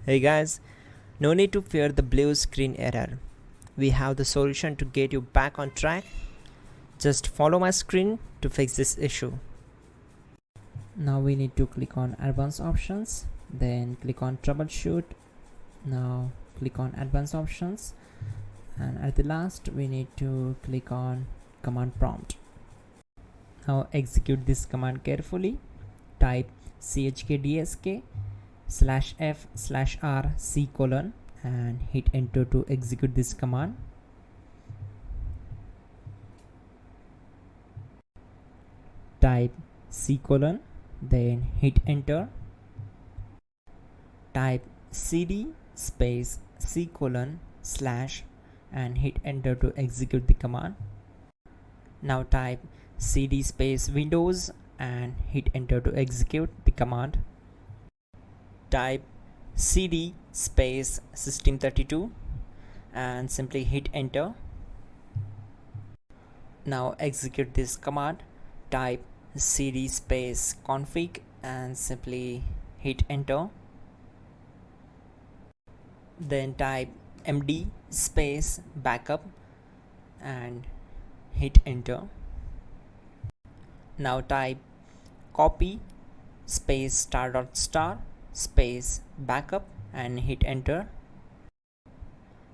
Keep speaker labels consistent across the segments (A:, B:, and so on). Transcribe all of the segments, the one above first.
A: Hey guys, no need to fear the blue screen error. We have the solution to get you back on track. Just follow my screen to fix this issue.
B: Now we need to click on advanced options, then click on troubleshoot. Now click on advanced options, and at the last we need to click on command prompt. Now execute this command carefully. Type chkdsk/f/r/c: and hit enter to execute this command. Type c:, then hit enter. Type cd space c:/ and hit enter to execute the command. Now type cd space Windows and hit enter to execute the command. Type cd space system32 and simply hit enter. Now execute this command. Type cd space config and simply hit enter. Then type md space backup and hit enter. Now type copy space *** space backup and hit enter.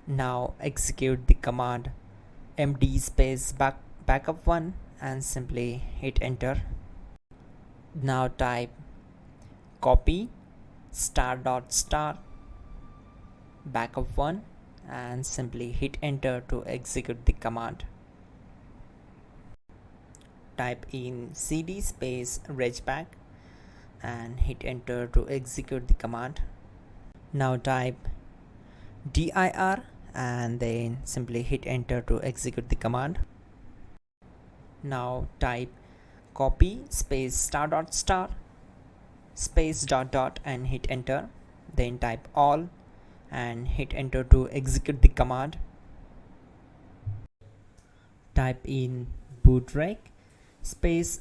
B: Now execute the command md space backup1 and simply hit enter. Now type copy ** backup1 and simply hit enter to execute the command. Type in cd space regback and hit enter to execute the command. Now type dir and then simply hit enter to execute the command. Now type copy space ** space ... and hit enter. Then type all and hit enter to execute the command. Type in bootrec space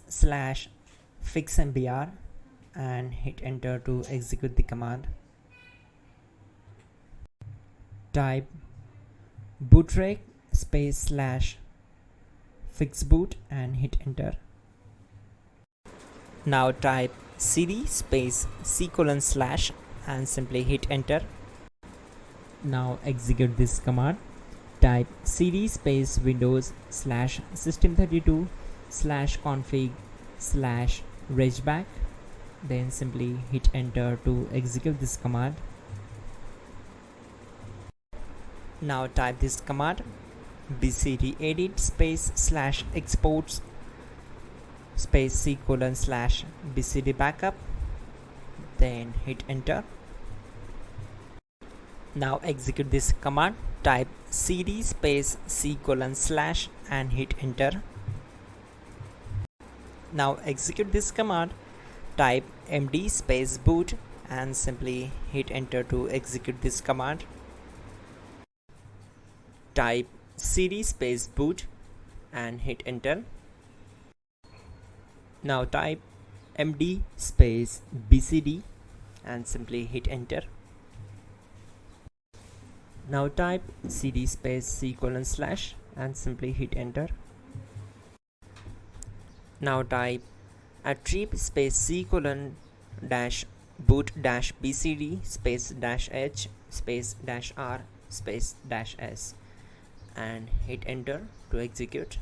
B: /fixmbr and hit enter to execute the command. Type bootrec space /fixboot and hit enter. Now type cd space c:/ and simply hit enter. Now execute this command. Type cd space Windows /system32/config/regback, then simply hit enter to execute this command. Now type this command bcd edit space /exports space c:/ bcd backup, then hit enter. Now execute this command. Type cd space c:/ and hit enter. Now execute this command. Type md space boot and simply hit enter to execute this command. Type cd space boot and hit enter. Now type md space bcd and simply hit enter. Now type cd space c:/ and simply hit enter. Now type attrib space c:/ boot -bcd space -h space -r space -s and hit enter to execute.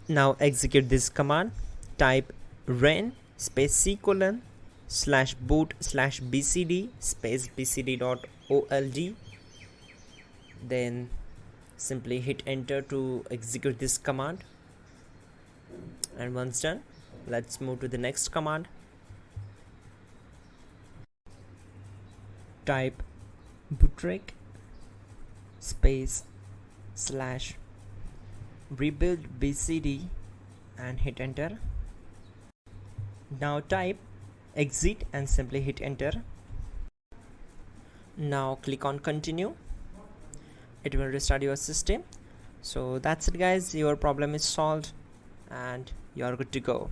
B: Now execute this command. Type ren space c:/ /boot /bcd space bcd.old, then simply hit enter to execute this command. And once done, let's move to the next command. Type bootrec space /rebuild bcd and hit enter. Now type exit and simply hit enter. Now click on continue. It will restart your system. So that's it guys, your problem is solved and you are good to go.